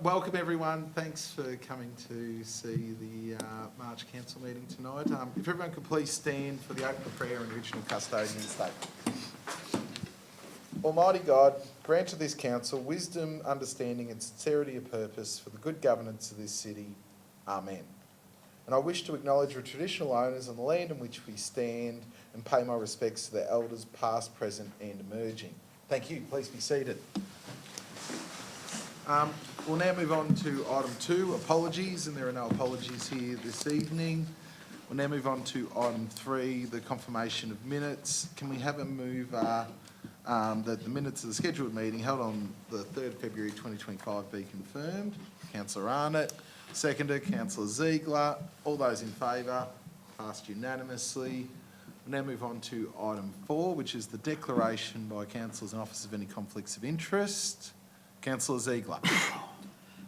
Welcome everyone. Thanks for coming to see the March Council meeting tonight. If everyone could please stand for the opening prayer and original custodian statement. Almighty God, grant to this council wisdom, understanding and sincerity of purpose for the good governance of this city. Amen. And I wish to acknowledge the traditional owners on the land in which we stand and pay my respects to their elders past, present and emerging. Thank you. Please be seated. We'll now move on to item 2, apologies, and there are no apologies here this evening. We'll now move on to item 3, the confirmation of minutes. Can we have a move that the minutes of the scheduled meeting held on the 3rd February 2025 be confirmed? Councillor Arnott, seconder, Councillor Ziegler. All those in favour? Passed unanimously. We'll now move on to item 4, which is the declaration by councillors and officers of any conflicts of interest. Councillor Ziegler.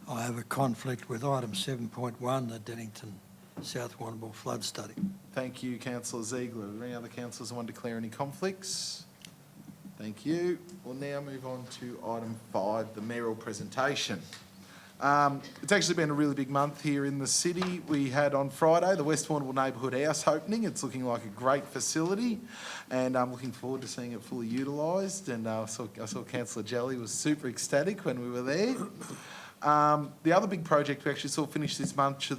I have a conflict with item 7.1, the Dennington South Warrnambool flood study. Thank you, Councillor Ziegler. Are there any other councillors who want to declare any conflicts? Thank you. We'll now move on to item 5, the mayoral presentation. It's actually been a really big month here in the city. We had on Friday the West Warrnambool Neighbourhood House opening. It's looking like a great facility and I'm looking forward to seeing it fully utilised. And I saw Councillor Jelly was super ecstatic when we were there. The other big project we actually saw finish this month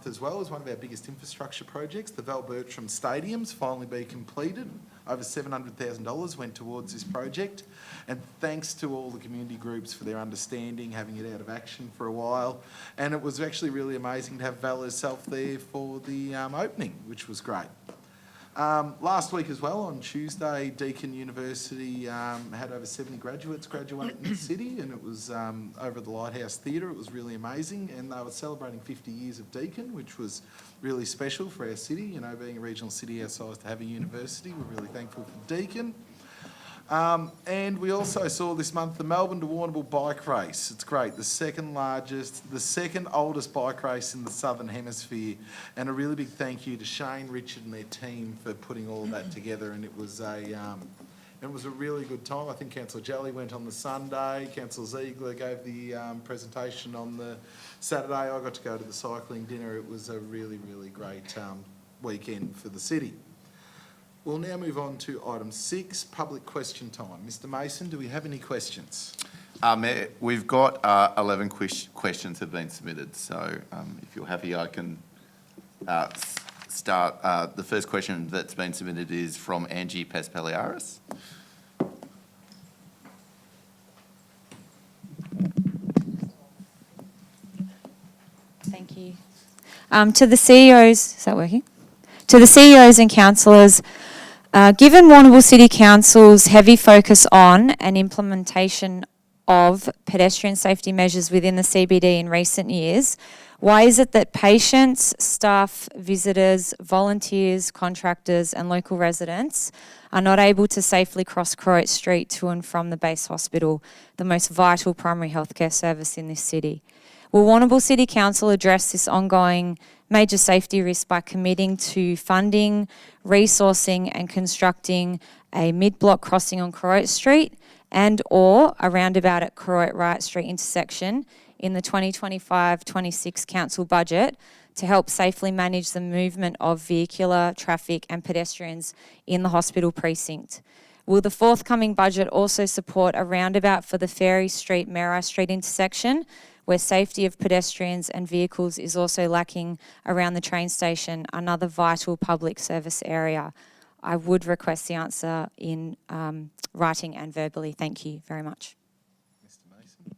as well is one of our biggest infrastructure projects. The Val Bertram Stadium's finally been completed. Over $700,000 went towards this project. And thanks to all the community groups for their understanding, having it out of action for a while. And it was actually really amazing to have Val herself there for the opening, which was great. Last week as well, on Tuesday, Deakin University had over 70 graduates graduate in the city, and it was over at the Lighthouse Theatre. It was really amazing, and they were celebrating 50 years of Deakin, which was really special for our city. You know, being a regional city our size to have a university, we're really thankful for Deakin. And we also saw this month the Melbourne to Warrnambool bike race. It's great, the second oldest bike race in the Southern Hemisphere. And a really big thank you to Shane, Richard and their team for putting all of that together. And it was a really good time. I think Councillor Jelly went on the Sunday, Councillor Ziegler gave the presentation on the Saturday. I got to go to the cycling dinner. It was a really, really great weekend for the city. We'll now move on to item 6, public question time. Mr Mason, do we have any questions? Mayor, we've got 11 questions have been submitted, so if you're happy I can start. The first question that's been submitted is from Angie Paspaliaris. Thank you. To the CEOs, is that working? To the CEOs and councillors, given Warrnambool City Council's heavy focus on and implementation of pedestrian safety measures within the CBD in recent years, why is it that patients, staff, visitors, volunteers, contractors and local residents are not able to safely cross Croat Street to and from the base hospital, the most vital primary healthcare service in this city? Will Warrnambool City Council address this ongoing major safety risk by committing to funding, resourcing and constructing a mid-block crossing on Croat Street and or a roundabout at Croat Wright Street intersection in the 2025-26 council budget to help safely manage the movement of vehicular, traffic and pedestrians in the hospital precinct? Will the forthcoming budget also support a roundabout for the Ferry Street, Marai Street intersection, where safety of pedestrians and vehicles is also lacking around the train station, another vital public service area? I would request the answer in writing and verbally. Thank you very much. Mr Mason.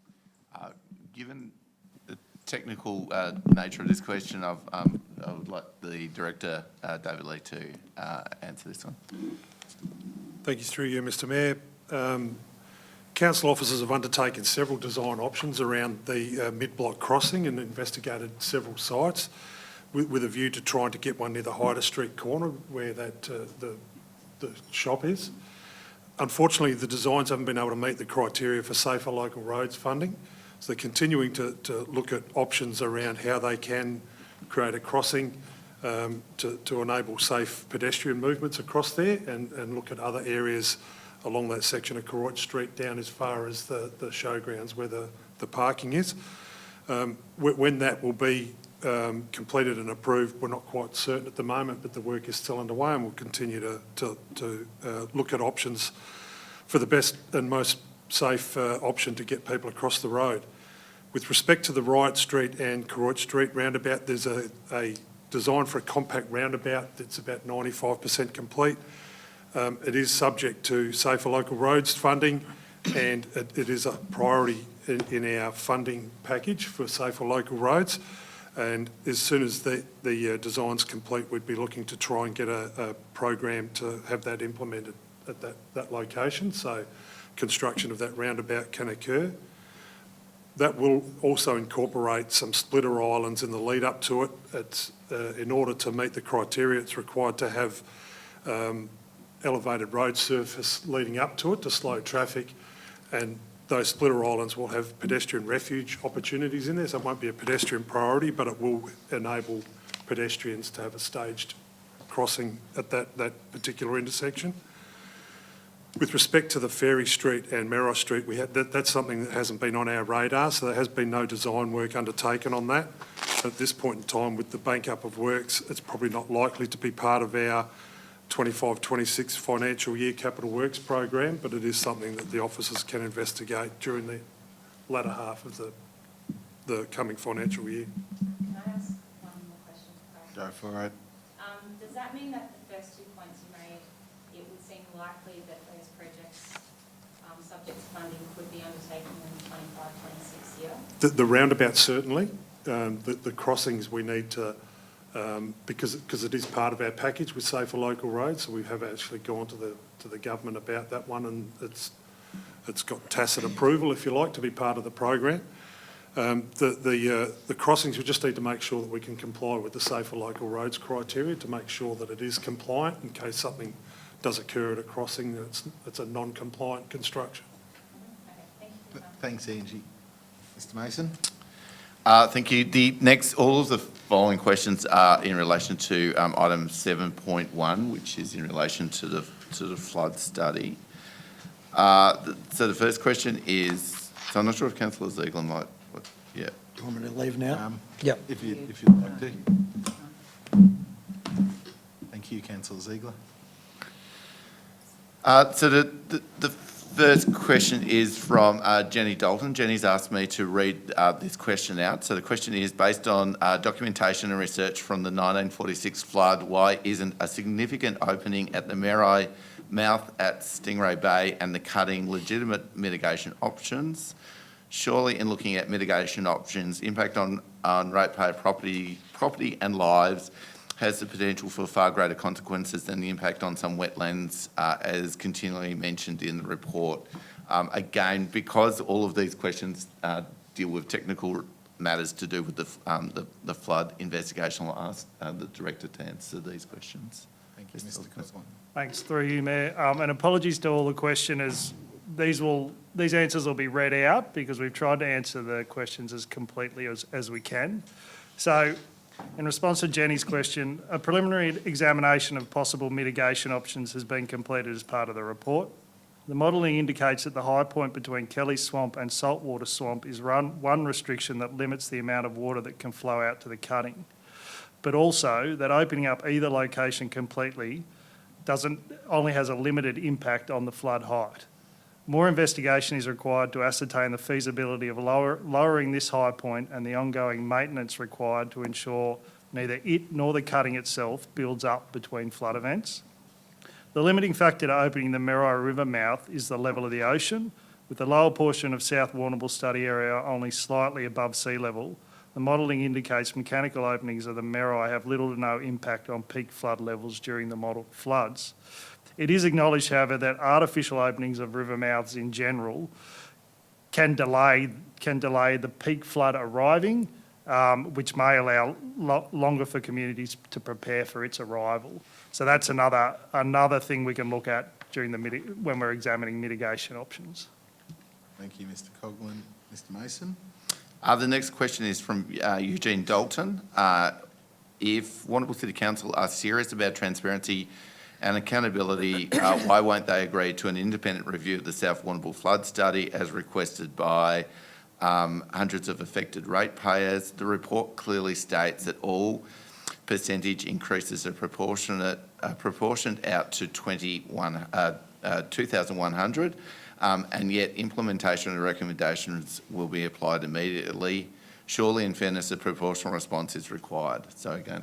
Given the technical nature of this question, I would like the Director, David Lee, to answer this one. Thank you, through you, Mr Mayor. Council officers have undertaken several design options around the mid-block crossing and investigated several sites with a view to trying to get one near the Hyder Street corner where that the shop is. Unfortunately, the designs haven't been able to meet the criteria for safer local roads funding, so they're continuing to look at options around how they can create a crossing to enable safe pedestrian movements across there and look at other areas along that section of Croat Street down as far as the showgrounds where the parking is. When that will be completed and approved, we're not quite certain at the moment, but the work is still underway, and we'll continue to look at options for the best and most safe option to get people across the road. With respect to the Riot Street and Caroit Street roundabout, there's a design for a compact roundabout that's about 95% complete. It is subject to Safer Local Roads funding, and it is a priority in our funding package for Safer Local Roads. And as soon as the design's complete, we'd be looking to try and get a program to have that implemented at that location, so construction of that roundabout can occur. That will also incorporate some splitter islands in the lead up to it. It's, in order to meet the criteria, it's required to have elevated road surface leading up to it to slow traffic, and those splitter islands will have pedestrian refuge opportunities in there, so it won't be a pedestrian priority, but it will enable pedestrians to have a staged crossing at that particular intersection. With respect to the Ferry Street and Merrow Street, that's something that hasn't been on our radar, so there has been no design work undertaken on that. At this point in time, with the bank up of works, it's probably not likely to be part of our 25-26 financial year capital works program, but it is something that the officers can investigate during the latter half of the coming financial year. Can I ask one more question? Go for it. Does that mean that the first 2 points you made, it would seem likely that those projects, subject to funding, could be undertaken in the 25-26 year? The roundabout certainly. The crossings we need to, because it is part of our package with Safer Local Roads, so we have actually gone to the government about that one, and it's got tacit approval, if you like, to be part of the program. The crossings, we just need to make sure that we can comply with the Safer Local Roads criteria to make sure that it is compliant in case something does occur at a crossing, that it's a non-compliant construction. Okay, thank you. Thanks, Angie. Mr Mason? Thank you. All of the following questions are in relation to item 7.1, which is in relation to the flood study. So the first question is, so I'm not sure if Councillor Ziegler might, yeah. Do you want me to leave now? Yep. If you'd like to. Thank you, Councillor Ziegler. So the first question is from Jenny Dalton. Jenny's asked me to read this question out. So the question is, based on documentation and research from the 1946 flood, why isn't a significant opening at the Merrow mouth at Stingray Bay and the cutting legitimate mitigation options? Surely in looking at mitigation options, impact on ratepayer property and lives has the potential for far greater consequences than the impact on some wetlands, as continually mentioned in the report. Again, because all of these questions deal with technical matters to do with the flood investigation, I'll ask the Director to answer these questions. Thank you, Mr Coughlin. Thanks, through you, Mayor. And apologies to all the questioners. These answers will be read out because we've tried to answer the questions as completely as we can. So, in response to Jenny's question, a preliminary examination of possible mitigation options has been completed as part of the report. The modelling indicates that the high point between Kelly Swamp and Saltwater Swamp is one restriction that limits the amount of water that can flow out to the cutting, but also that opening up either location completely only has a limited impact on the flood height. More investigation is required to ascertain the feasibility of lowering this high point and the ongoing maintenance required to ensure neither it nor the cutting itself builds up between flood events. The limiting factor to opening the Merrow River mouth is the level of the ocean, with the lower portion of South Warrnambool study area only slightly above sea level. The modelling indicates mechanical openings of the Merrow have little to no impact on peak flood levels during the modelled floods. It is acknowledged, however, that artificial openings of river mouths in general can delay the peak flood arriving, which may allow longer for communities to prepare for its arrival. So that's another thing we can look at during when we're examining mitigation options. Thank you, Mr Coughlin. Mr Mason? The next question is from Eugene Dalton. If Warrnambool City Council are serious about transparency and accountability, why won't they agree to an independent review of the South Warrnambool flood study as requested by hundreds of affected ratepayers. The report clearly states that all percentage increases are proportioned out to 2,100, and yet implementation of the recommendations will be applied immediately. Surely, in fairness, a proportional response is required. So again,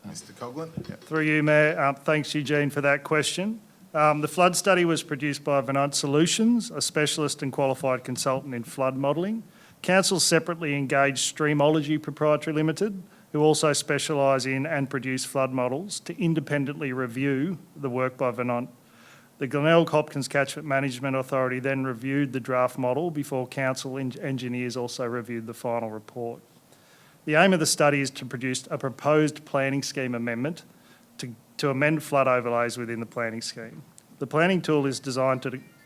Mr Coghlan. Through you, Mayor. Thanks, Eugene, for that question. The flood study was produced by Venant Solutions, a specialist and qualified consultant in flood modelling. Council separately engaged Streamology Proprietary Limited, who also specialise in and produce flood models, to independently review the work by Venant. The Glenelg Hopkins Catchment Management Authority then reviewed the draft model before council engineers also reviewed the final report. The aim of the study is to produce a proposed planning scheme amendment to amend flood overlays within the planning scheme. The planning tool is designed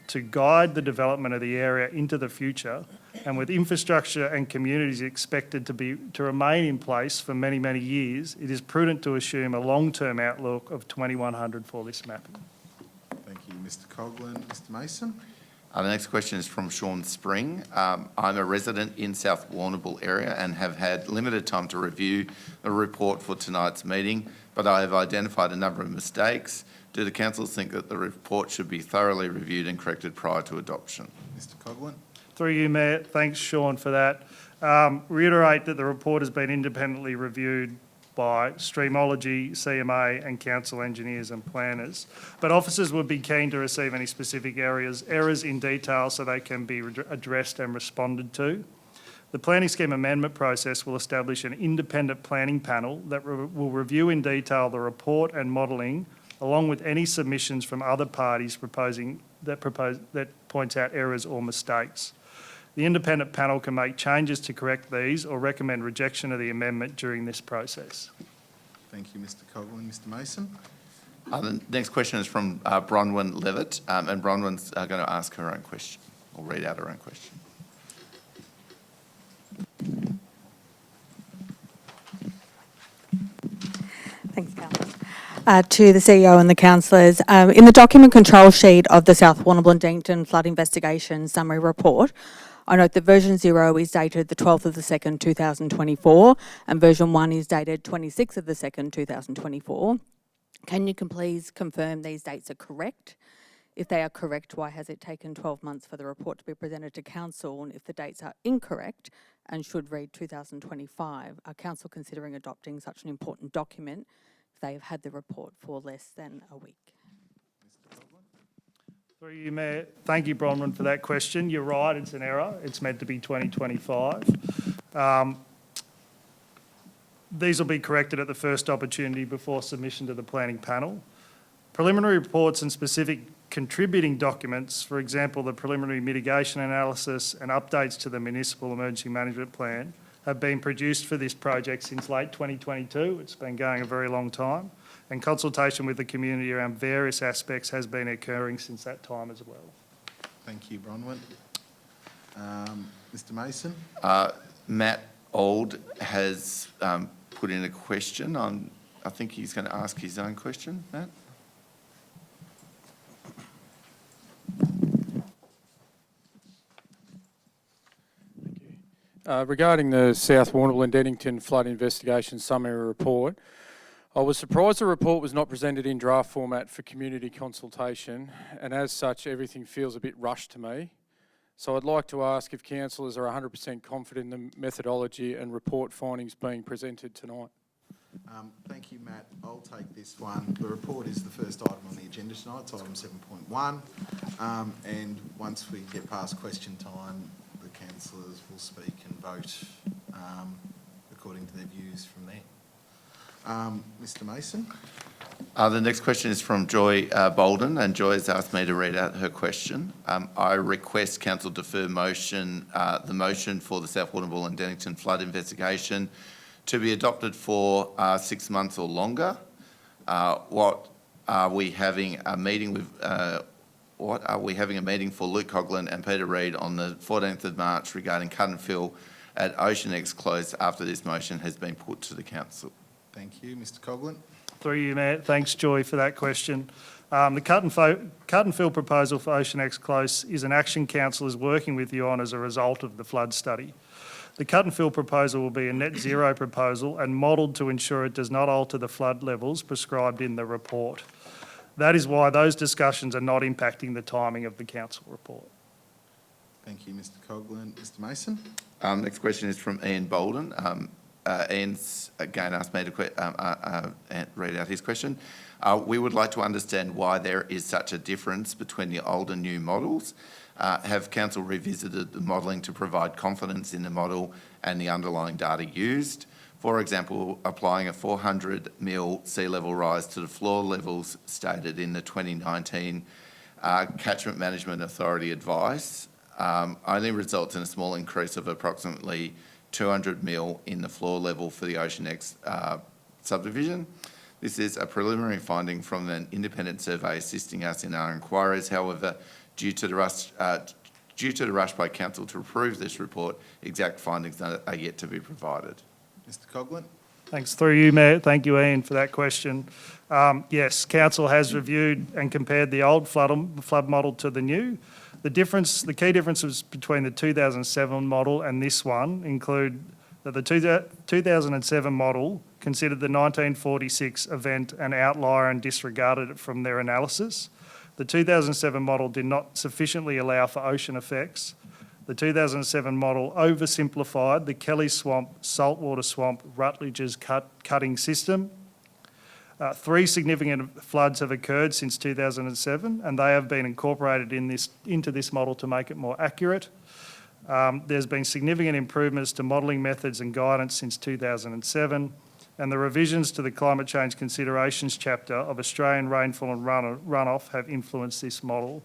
to guide the development of the area into the future, and with infrastructure and communities expected to remain in place for many, many years, it is prudent to assume a long-term outlook of 2100 for this mapping. Thank you, Mr Coghlan. Mr Mason. the next question is from Sean Spring. I'm a resident in South Warrnambool area and have had limited time to review the report for tonight's meeting, but I have identified a number of mistakes. Do the councillors think that the report should be thoroughly reviewed and corrected prior to adoption? Mr Coghlan. Through you, Mayor. Thanks, Sean, for that. Reiterate that the report has been independently reviewed by Streamology, CMA and council engineers and planners. But officers would be keen to receive any specific errors in detail so they can be addressed and responded to. The planning scheme amendment process will establish an independent planning panel that will review in detail the report and modelling, along with any submissions from other parties that points out errors or mistakes. The independent panel can make changes to correct these or recommend rejection of the amendment during this process. Thank you, Mr Coghlan. Mr Mason. The next question is from Bronwyn Levitt, and Bronwyn's going to ask her own question, or read out her own question. Thanks, Councillor. To the CEO and the councillors, in the document control sheet of the South Warrnambool and Deankton Flood Investigation Summary Report, I note that version 0 is dated the 12th of the 2nd, 2024, and version 1 is dated 26th of the 2nd, 2024. Can you please confirm these dates are correct? If they are correct, why has it taken 12 months for the report to be presented to council? And if the dates are incorrect and should read 2025, are council considering adopting such an important document if they have had the report for less than a week? Through you, Mayor. Thank you, Bronwyn, for that question. You're right, it's an error. It's meant to be 2025. These will be corrected at the first opportunity before submission to the planning panel. Preliminary reports and specific contributing documents, for example, the preliminary mitigation analysis and updates to the Municipal Emergency Management Plan, have been produced for this project since late 2022. It's been going a very long time, and consultation with the community around various aspects has been occurring since that time as well. Thank you, Bronwyn. Mr Mason. Matt Old has put in a question on, I think he's going to ask his own question, Matt. Regarding the South Warrnambool and Deankton Flood Investigation Summary Report, I was surprised the report was not presented in draft format for community consultation, and as such everything feels a bit rushed to me. So I'd like to ask if councillors are 100% confident in the methodology and report findings being presented tonight. Thank you, Matt. I'll take this one. The report is the first item on the agenda tonight. It's item 7.1. And once we get past question time, the councillors will speak and vote according to their views from there. Mr Mason. The next question is from Joy Bolden, and Joy has asked me to read out her question. I request council defer the motion for the South Warrnambool and Deankton flood investigation to be adopted for 6 months or longer. What are we having a meeting for Luke Coghlan and Peter Reid on the 14th of March regarding cut and fill at OceanX Close after this motion has been put to the council? Thank you. Mr Coghlan. Through you, Matt. Thanks, Joy, for that question. The cut and fill proposal for Ocean X Close is an action council is working with you on as a result of the flood study. The cut and fill proposal will be a net zero proposal and modelled to ensure it does not alter the flood levels prescribed in the report. That is why those discussions are not impacting the timing of the council report. Thank you, Mr Coghlan. Mr Mason? Next question is from Ian Bolden. Ian's again asked me to read out his question. We would like to understand why there is such a difference between the old and new models. Have council revisited the modelling to provide confidence in the model and the underlying data used? For example, applying a 400 mil sea level rise to the floor levels stated in the 2019 Catchment Management Authority advice only results in a small increase of approximately 200 mil in the floor level for the Ocean X subdivision. This is a preliminary finding from an independent survey assisting us in our inquiries. However, due to the rush by council to approve this report, exact findings are yet to be provided. Mr Coghlan? Thanks through you, Mayor. Thank you, Ian, for that question. Yes, council has reviewed and compared the old flood model to the new. The key differences between the 2007 model and this one include that the 2007 model considered the 1946 event an outlier and disregarded it from their analysis. The 2007 model did not sufficiently allow for ocean effects. The 2007 model oversimplified the Kelly Swamp, Saltwater Swamp, Rutledge's cutting system. 3 significant floods have occurred since 2007 and they have been incorporated into this model to make it more accurate. There's been significant improvements to modelling methods and guidance since 2007 and the revisions to the climate change considerations chapter of Australian rainfall and runoff have influenced this model.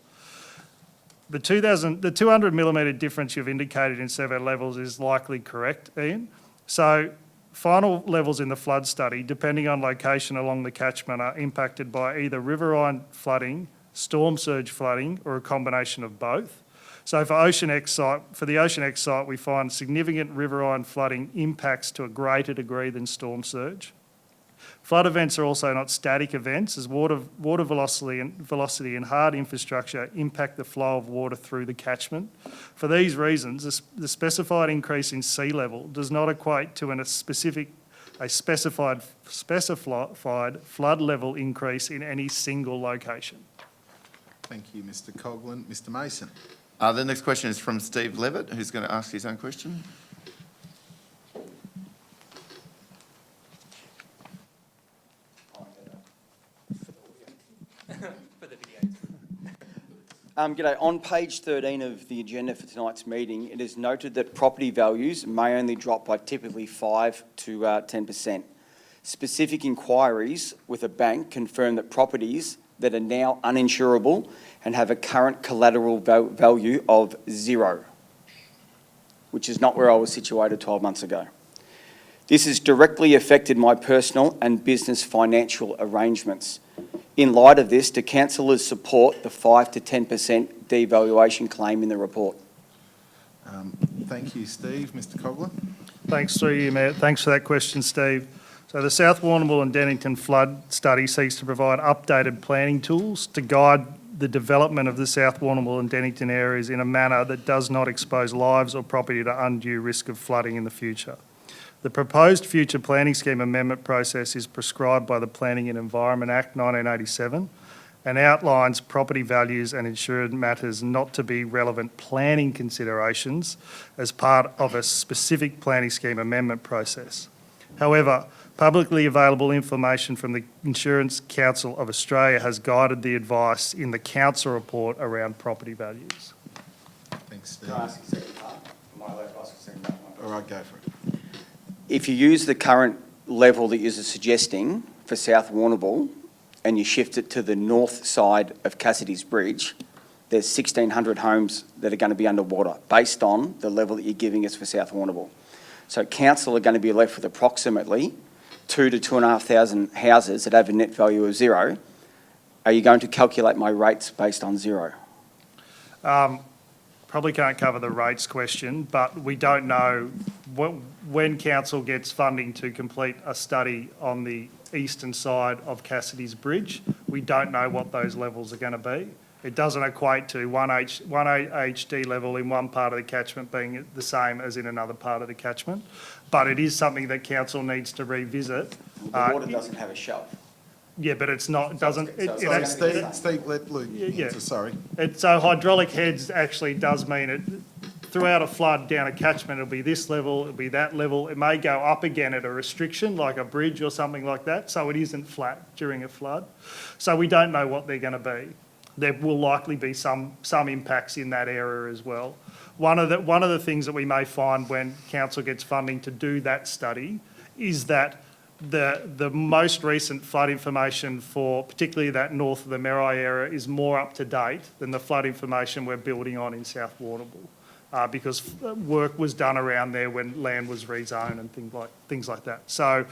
The 200 millimetre difference you've indicated in survey levels is likely correct, Ian. So final levels in the flood study, depending on location along the catchment, are impacted by either riverine flooding, storm surge flooding, or a combination of both. So for the Ocean X site, we find significant riverine flooding impacts to a greater degree than storm surge. Flood events are also not static events, as water velocity and hard infrastructure impact the flow of water through the catchment. For these reasons, the specified increase in sea level does not equate to a specified flood level increase in any single location. Thank you, Mr Coghlan. Mr Mason? The next question is from Steve Levitt, who's going to ask his own question. G'day. On page 13 of the agenda for tonight's meeting, it is noted that property values may only drop by typically 5 to 10%. Specific inquiries with a bank confirm that properties that are now uninsurable and have a current collateral value of 0, which is not where I was situated 12 months ago. This has directly affected my personal and business financial arrangements. In light of this, do councillors support the 5 to 10% devaluation claim in the report? Thank you, Steve. Mr Coghlan? Thanks through you, Mayor. Thanks for that question, Steve. So the South Warrnambool and Dennington flood study seeks to provide updated planning tools to guide the development of the South Warrnambool and Dennington areas in a manner that does not expose lives or property to undue risk of flooding in the future. The proposed future planning scheme amendment process is prescribed by the Planning and Environment Act 1987 and outlines property values and insured matters not to be relevant planning considerations as part of a specific planning scheme amendment process. However, publicly available information from the Insurance Council of Australia has guided the advice in the council report around property values. Thanks, Steve. Can I ask a second part? Am I allowed to ask a second part? All right, go for it. If you use the current level that you're suggesting for South Warrnambool and you shift it to the north side of Cassidy's Bridge, there's 1,600 homes that are going to be underwater based on the level that you're giving us for South Warrnambool. So council are going to be left with approximately 2,000 to 2,500 houses that have a net value of 0. Are you going to calculate my rates based on 0? probably can't cover the rates question, but we don't know when council gets funding to complete a study on the eastern side of Cassidy's Bridge. We don't know what those levels are going to be. It doesn't equate to one HD level in one part of the catchment being the same as in another part of the catchment. But it is something that council needs to revisit. The water doesn't have a shelf. Yeah, but it's not, it doesn't, Steve, let Luke answer, sorry. so hydraulic heads actually does mean it, throughout a flood down a catchment, it'll be this level, it'll be that level. It may go up again at a restriction, like a bridge or something like that, so it isn't flat during a flood. So we don't know what they're going to be. There will likely be some impacts in that area as well. One of the things that we may find when council gets funding to do that study is that the most recent flood information for particularly that north of the Marai area is more up to date than the flood information we're building on in South Warrnambool, because work was done around there when land was rezoned and things like that. So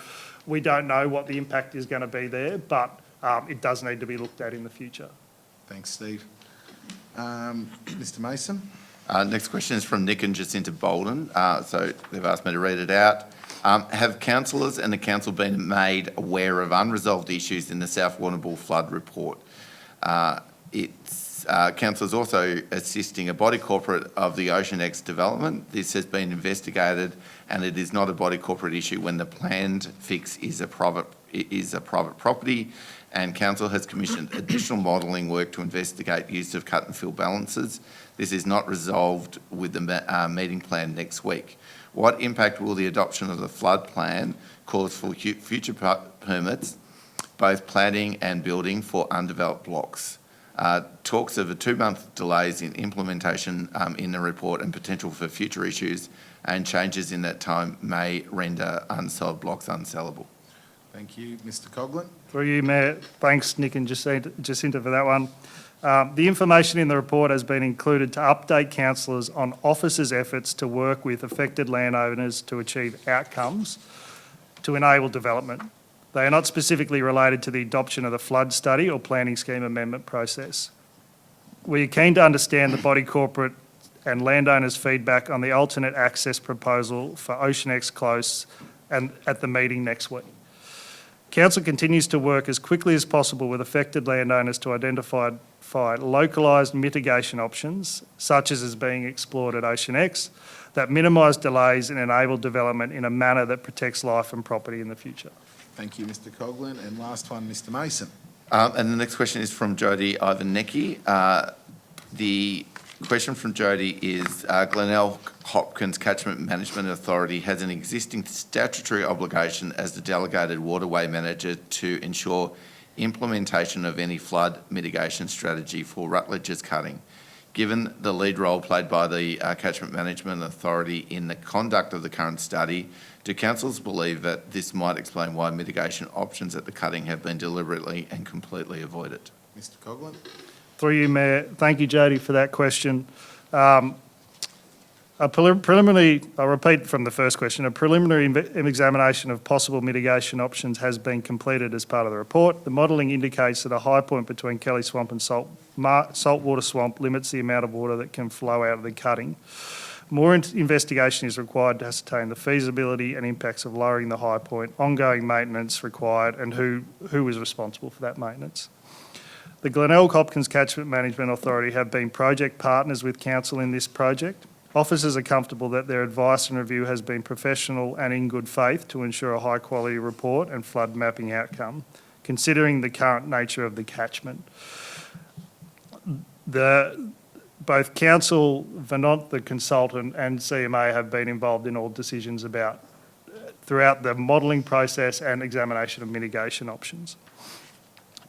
we don't know what the impact is going to be there, but it does need to be looked at in the future. Thanks, Steve. Mr Mason? Next question is from Nick and Jacinta Bolden. So they've asked me to read it out. Have councillors and the council been made aware of unresolved issues in the South Warrnambool flood report? Council is also assisting a body corporate of the Ocean X development. This has been investigated, and it is not a body corporate issue when the planned fix is a private property. And council has commissioned additional modelling work to investigate use of cut and fill balances. This is not resolved with the meeting plan next week. What impact will the adoption of the flood plan cause for future permits, both planning and building for undeveloped blocks? Talks of a 2-month delays in implementation in the report and potential for future issues and changes in that time may render unsold blocks unsellable. Thank you. Mr Coghlan? Through you, Mayor. Thanks, Nick and Jacinta, for that one. The information in the report has been included to update councillors on officers' efforts to work with affected landowners to achieve outcomes to enable development. They are not specifically related to the adoption of the flood study or planning scheme amendment process. We are keen to understand the body corporate and landowners' feedback on the alternate access proposal for Ocean X Close and at the meeting next week. Council continues to work as quickly as possible with affected landowners to identify localised mitigation options, such as is being explored at Ocean X, that minimise delays and enable development in a manner that protects life and property in the future. Thank you, Mr Coghlan. And last one, Mr Mason. And the next question is from Jody Ivanecki. The question from Jody is, Glenelg Hopkins Catchment Management Authority has an existing statutory obligation as the delegated waterway manager to ensure implementation of any flood mitigation strategy for Rutledge's cutting. Given the lead role played by the Catchment Management Authority in the conduct of the current study, do councils believe that this might explain why mitigation options at the cutting have been deliberately and completely avoided? Mr Coghlan? Through you, Mayor. Thank you, Jody, for that question. A preliminary, I'll repeat from the first question, a preliminary examination of possible mitigation options has been completed as part of the report. The modelling indicates that a high point between Kelly Swamp and saltwater swamp limits the amount of water that can flow out of the cutting. More investigation is required to ascertain the feasibility and impacts of lowering the high point, ongoing maintenance required, and who is responsible for that maintenance. The Glenelg Hopkins Catchment Management Authority have been project partners with council in this project. Officers are comfortable that their advice and review has been professional and in good faith to ensure a high quality report and flood mapping outcome, considering the current nature of the catchment. Both council, Venant, the consultant, and CMA have been involved in all decisions throughout the modelling process and examination of mitigation options.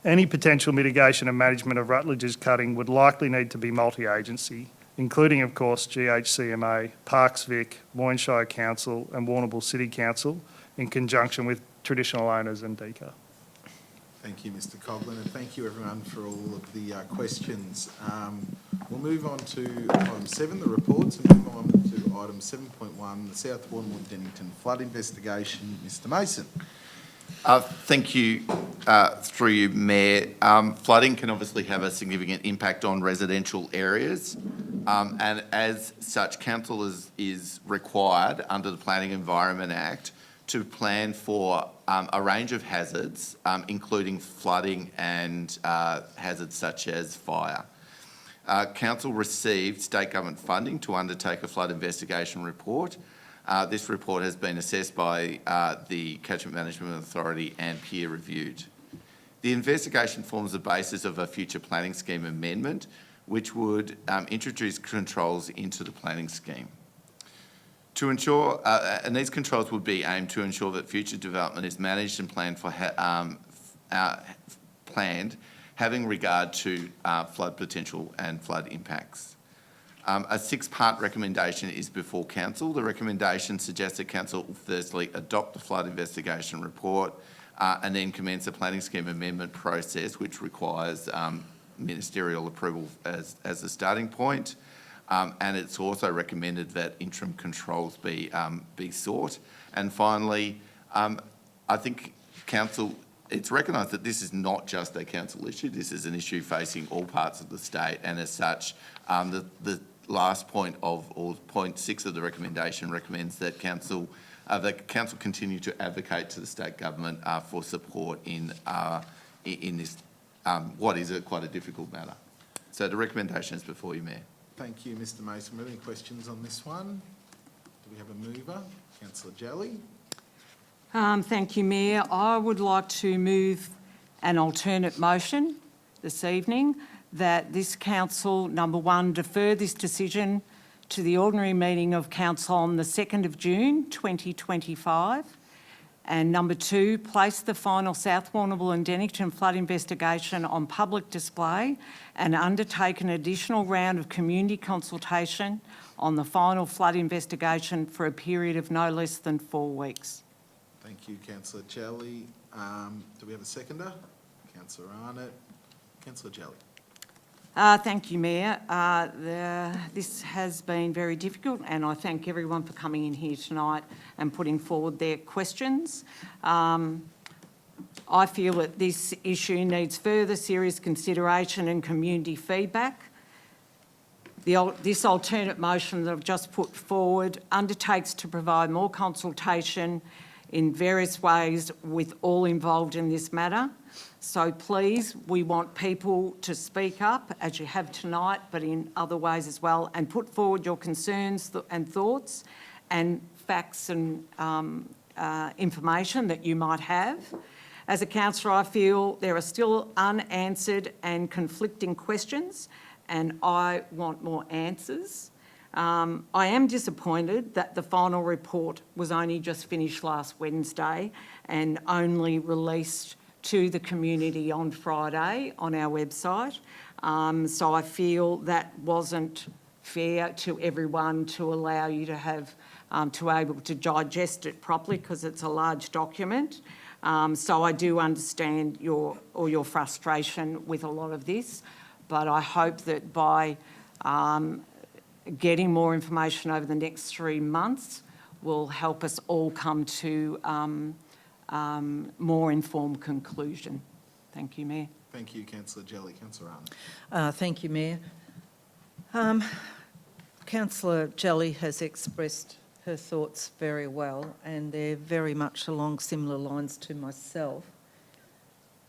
Any potential mitigation and management of Rutledge's cutting would likely need to be multi-agency, including, of course, GHCMA, Parks Vic, Moyne Shire Council and Warrnambool City Council, in conjunction with traditional owners and DECA. Thank you, Mr Coghlan, and thank you everyone for all of the questions. We'll move on to item 7, the reports, and move on to item 7.1, the South Warrnambool and Dennington flood investigation. Mr Mason. Thank you, through you, Mayor. Flooding can obviously have a significant impact on residential areas. And as such, council is required under the Planning Environment Act to plan for a range of hazards, including flooding and hazards such as fire. Council received state government funding to undertake a flood investigation report. This report has been assessed by the Catchment Management Authority and peer reviewed. The investigation forms the basis of a future planning scheme amendment, which would introduce controls into the planning scheme. To ensure, and these controls would be aimed to ensure that future development is managed and planned for having regard to flood potential and flood impacts. A 6-part recommendation is before council. The recommendation suggests that council firstly adopt the flood investigation report and then commence a planning scheme amendment process, which requires ministerial approval as a starting point. And it's also recommended that interim controls be sought. And finally, I think council, it's recognised that this is not just a council issue. This is an issue facing all parts of the state, and as such, the last point or point 6 of the recommendation recommends that council continue to advocate to the state government for support in this what is quite a difficult matter. So the recommendation is before you, Mayor. Thank you, Mr Mason. Any questions on this one? Do we have a mover? Councillor Jelly. Thank you, Mayor. I would like to move an alternate motion this evening that this council, number 1, defer this decision to the ordinary meeting of council on the 2nd of June 2025, and number 2, place the final South Warrnambool and Dennington flood investigation on public display and undertake an additional round of community consultation on the final flood investigation for a period of no less than 4 weeks. Thank you, Councillor Jelly. Do we have a seconder? Councillor Arnott. Councillor Jelly. Thank you, Mayor. This has been very difficult, and I thank everyone for coming in here tonight and putting forward their questions. I feel that this issue needs further serious consideration and community feedback. This alternate motion that I've just put forward undertakes to provide more consultation in various ways with all involved in this matter. So please, we want people to speak up, as you have tonight, but in other ways as well, and put forward your concerns and thoughts and facts and information that you might have. As a councillor, I feel there are still unanswered and conflicting questions, and I want more answers. I am disappointed that the final report was only just finished last Wednesday and only released to the community on Friday on our website. So I feel that wasn't fair to everyone to allow you to have, to able to digest it properly, because it's a large document. So I do understand your frustration with a lot of this, but I hope that by getting more information over the next 3 months will help us all come to more informed conclusion. Thank you, Mayor. Thank you, Councillor Jelly. Councillor Arnott. Thank you, Mayor. Councillor Jelly has expressed her thoughts very well, and they're very much along similar lines to myself.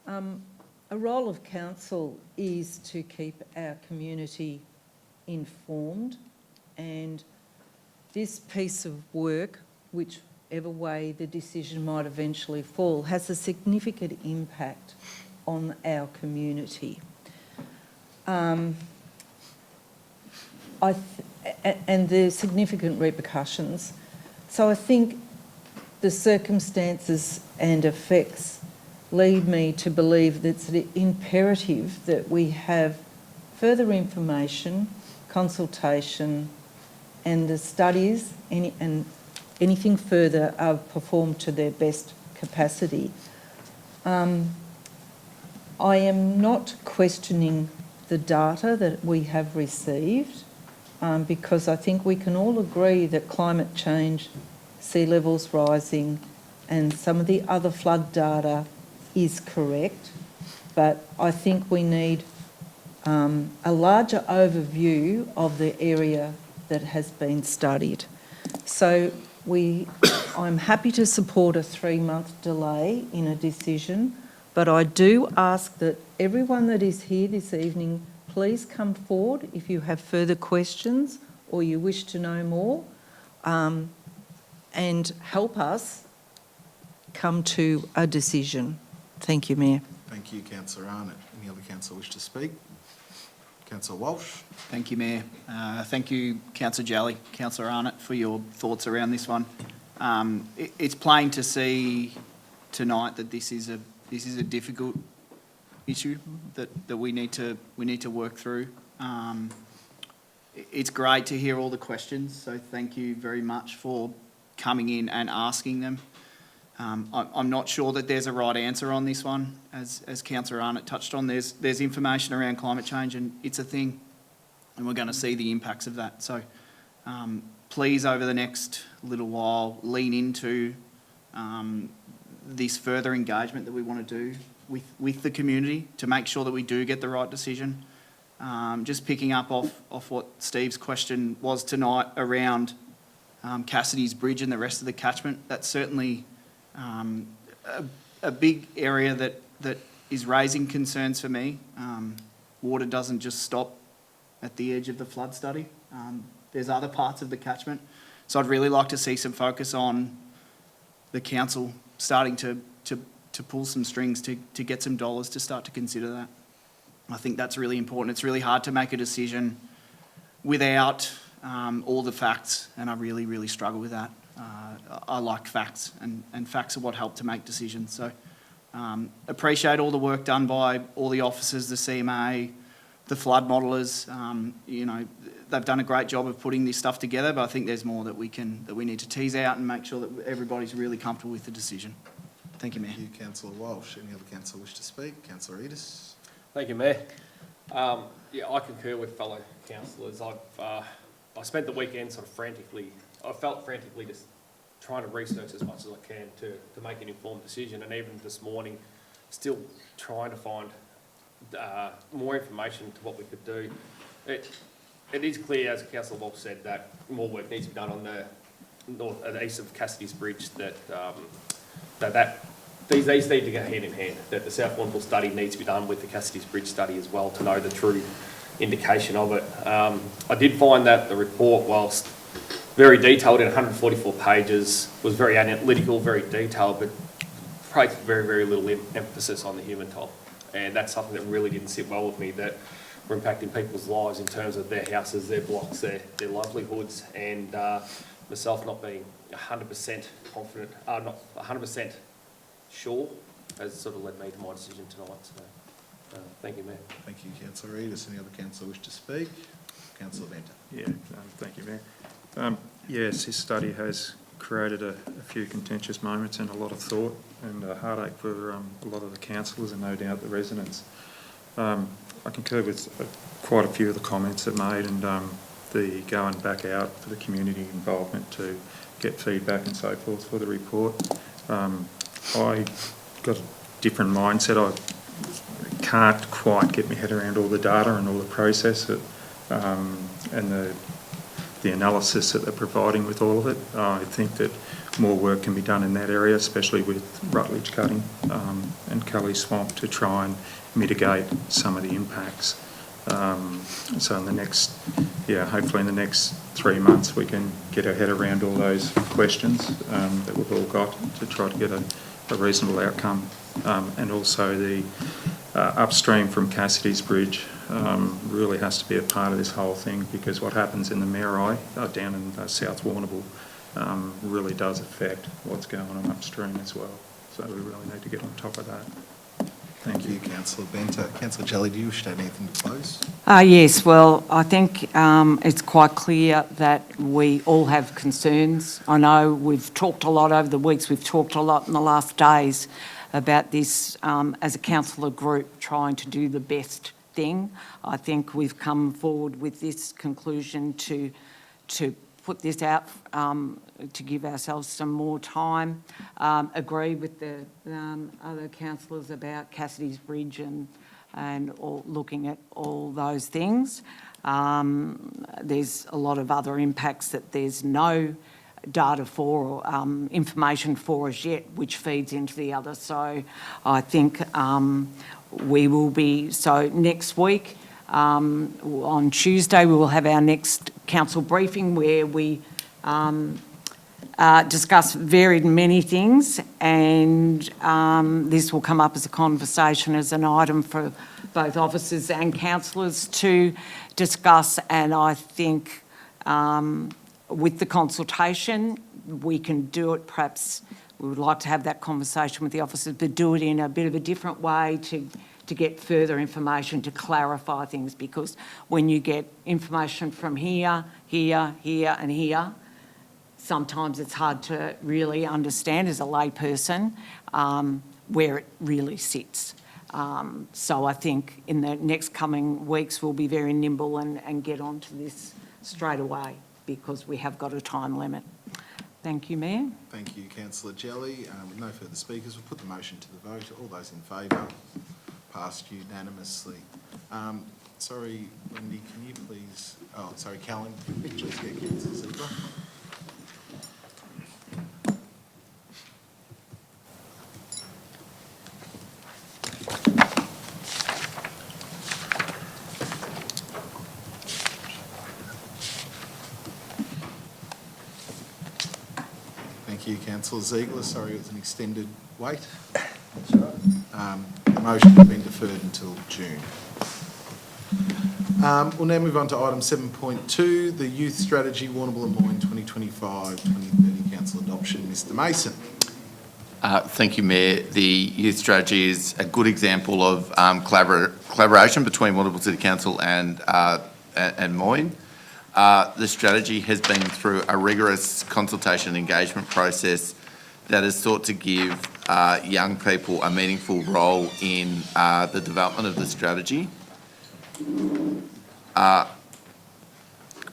A role of council is to keep our community informed, and this piece of work, whichever way the decision might eventually fall, has a significant impact on our community. And there's significant repercussions. So I think the circumstances and effects lead me to believe that it's imperative that we have further information, consultation, and the studies and anything further are performed to their best capacity. I am not questioning the data that we have received, because I think we can all agree that climate change, sea levels rising, and some of the other flood data is correct, but I think we need a larger overview of the area that has been studied. So I'm happy to support a 3-month delay in a decision, but I do ask that everyone that is here this evening, please come forward if you have further questions or you wish to know more, and help us come to a decision. Thank you, Mayor. Thank you, Councillor Arnott. Any other councillor wish to speak? Councillor Walsh. Thank you, Mayor. Thank you, Councillor Jalley, Councillor Arnott, for your thoughts around this one. It's plain to see tonight that this is a difficult issue that we need to work through. It's great to hear all the questions, so thank you very much for coming in and asking them. I'm not sure that there's a right answer on this one, as Councillor Arnott touched on. There's information around climate change, and it's a thing, and we're going to see the impacts of that. So please, over the next little while, lean into this further engagement that we want to do with the community to make sure that we do get the right decision. Just picking up off what Steve's question was tonight around Cassidy's Bridge and the rest of the catchment, that's certainly a big area that is raising concerns for me. Water doesn't just stop at the edge of the flood study. There's other parts of the catchment. So I'd really like to see some focus on the council starting to pull some strings to get some dollars to start to consider that. I think that's really important. It's really hard to make a decision without all the facts, and I really, really struggle with that. I like facts, and facts are what help to make decisions. So appreciate all the work done by all the officers, the CMA, the flood modellers. They've done a great job of putting this stuff together, but I think there's more that we need to tease out and make sure that everybody's really comfortable with the decision. Thank you, Mayor. Thank you, Councillor Walsh. Any other councillor wish to speak? Councillor Edis. Thank you, Mayor. I concur with fellow councillors. I spent the weekend I felt frantically just trying to research as much as I can to make an informed decision, and even this morning, still trying to find more information to what we could do. It is clear, as Councillor Walsh said, that more work needs to be done on the north and east of Cassidy's Bridge, these need to go hand in hand, that the South Warrnambool study needs to be done with the Cassidy's Bridge study as well to know the true indication of it. I did find that the report, whilst very detailed in 144 pages, was very analytical, very detailed, but placed very, very little emphasis on the human toll. And that's something that really didn't sit well with me, that we're impacting people's lives in terms of their houses, their blocks, their livelihoods, and myself not being 100% confident, not 100% sure, has sort of led me to my decision tonight. So, thank you, Mayor. Thank you, Councillor Edis. Any other councillor wish to speak? Councillor Venter. Yeah, thank you, Mayor. Yes, this study has created a few contentious moments and a lot of thought and heartache for a lot of the councillors and no doubt the residents. I concur with quite a few of the comments that made, and the going back out for the community involvement to get feedback and so forth for the report. I got a different mindset. I can't quite get my head around all the data and all the process and the analysis that they're providing with all of it. I think that more work can be done in that area, especially with Rutledge cutting and Cully Swamp, to try and mitigate some of the impacts. So in the next, hopefully in the next 3 months we can get our head around all those questions that we've all got to try to get a reasonable outcome. And also the upstream from Cassidy's Bridge really has to be a part of this whole thing, because what happens in the Marai down in South Warrnambool really does affect what's going on upstream as well. So we really need to get on top of that. Thank you, Councillor Venter. Councillor Jalley, do you wish to add anything to close? Yes, well, I think it's quite clear that we all have concerns. I know we've talked a lot over the weeks, we've talked a lot in the last days about this as a councillor group trying to do the best thing. I think we've come forward with this conclusion to put this out, to give ourselves some more time. Agree with the other councillors about Cassidy's Bridge and and looking at all those things. There's a lot of other impacts that there's no data for or information for as yet, which feeds into the other. So I think we will be, so next week, on Tuesday, we will have our next council briefing where we discuss many things, and this will come up as a conversation, as an item for both officers and councillors to discuss. And I think with the consultation, we can do it, perhaps we would like to have that conversation with the officers, but do it in a bit of a different way to get further information to clarify things, because when you get information from here, here, here and here, sometimes it's hard to really understand as a layperson where it really sits. So I think in the next coming weeks we'll be very nimble and get onto this straight away, because we have got a time limit. Thank you, Mayor. Thank you, Councillor Jelly. With no further speakers, we'll put the motion to the vote. All those in favour? Passed unanimously. Sorry, Wendy, can you please... Oh, sorry, Callum, can you please get Councillor Ziegler? Thank you, Councillor Ziegler. Sorry, it was an extended wait. That's right. The motion has been deferred until June. We'll now move on to item 7.2, the Youth Strategy Warrnambool and Moyne 2025-2030 Council Adoption. Mr Mason. Thank you, Mayor. The youth strategy is a good example of collaboration between Warrnambool City Council and Moyne. The strategy has been through a rigorous consultation and engagement process that has sought to give young people a meaningful role in the development of the strategy.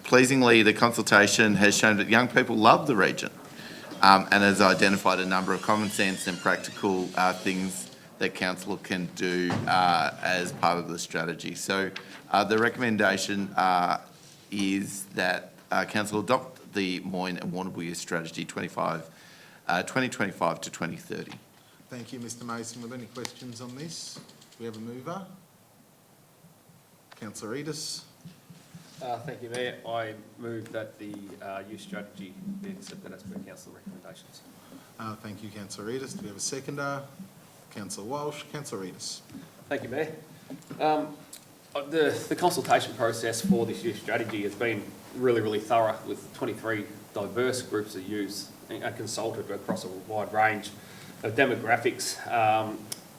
Pleasingly, the consultation has shown that young people love the region and has identified a number of common sense and practical things that council can do as part of the strategy. So the recommendation is that council adopt the Moyne and Warrnambool Youth Strategy 2025 to 2030. Thank you, Mr Mason. Were there any questions on this? Do we have a mover? Councillor Edis. Thank you, Mayor. I move that the youth strategy be accepted as per council recommendations. Thank you, Councillor Edis. Do we have a seconder? Councillor Walsh. Councillor Edis. Thank you, Mayor. The consultation process for this youth strategy has been really thorough, with 23 diverse groups of youth consulted across a wide range of demographics,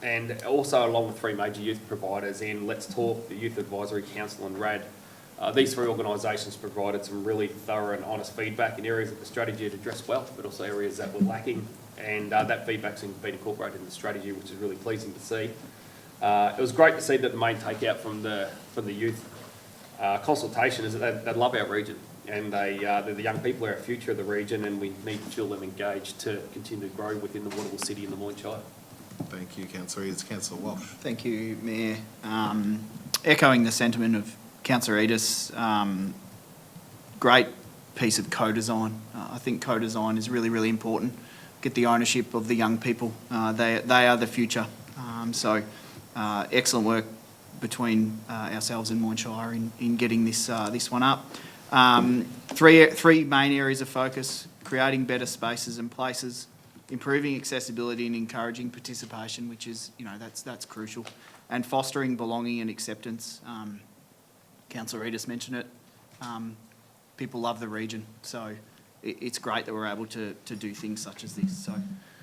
and also along with 3 major youth providers in Let's Talk, the Youth Advisory Council and RAD. These 3 organisations provided some really thorough and honest feedback in areas that the strategy had addressed well, but also areas that were lacking, and that feedback's been incorporated in the strategy, which is really pleasing to see. It was great to see that the main takeout from the youth consultation is that they love our region, and they're the young people are our future of the region, and we need to feel them engaged to continue to grow within the Warrnambool City and the Moyne Shire. Thank you, Councillor Edis. Councillor Walsh. Thank you, Mayor. Echoing the sentiment of Councillor Edis, great piece of co-design. I think co-design is really important. Get the ownership of the young people. They are the future. Excellent work between ourselves and Moyne Shire in getting this one up. Three main areas of focus: creating better spaces and places, improving accessibility and encouraging participation, which is, that's crucial, and fostering belonging and acceptance. Councillor Edis mentioned it. People love the region, so it's great that we're able to do things such as this. So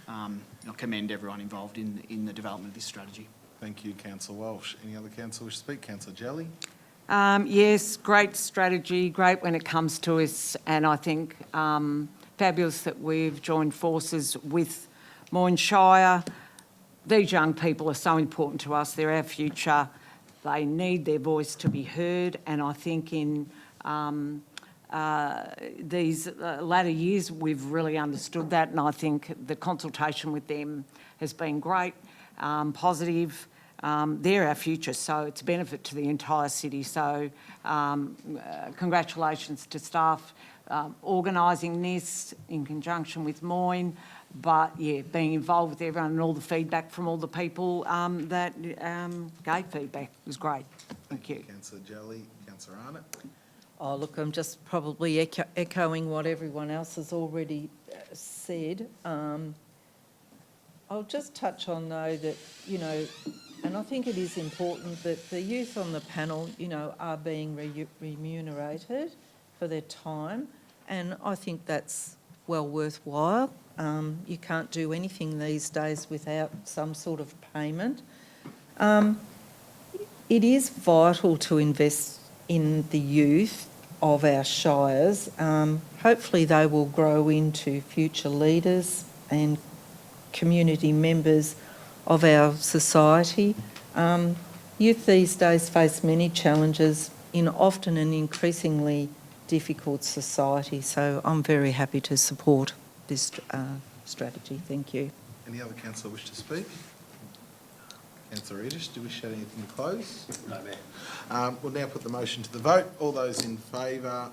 I commend everyone involved in the development of this strategy. Thank you, Councillor Walsh. Any other councillor wish to speak? Councillor Jelly. Yes, great strategy, great when it comes to us, and I think fabulous that we've joined forces with Moyne Shire. These young people are so important to us. They're our future. They need their voice to be heard, and I think in these latter years we've really understood that, and I think the consultation with them has been great, positive. they're our future, so it's a benefit to the entire city. So congratulations to staff organising this in conjunction with Moyne. But yeah, being involved with everyone and all the feedback from all the people that gave feedback was great. Thank you. Councillor Jelly, Councillor Arnott. Oh, look, I'm just probably echoing what everyone else has already said. I'll just touch on, though, that, you know, and I think it is important that the youth on the panel, you know, are being remunerated for their time, and I think that's well worthwhile. You can't do anything these days without some sort of payment. It is vital to invest in the youth of our shires. Hopefully they will grow into future leaders and community members of our society. Youth these days face many challenges in often an increasingly difficult society, so I'm very happy to support this strategy. Thank you. Any other councillor wish to speak? Councillor Edis, do you wish to add anything to close? No, Mayor. We'll now put the motion to the vote. All those in favour,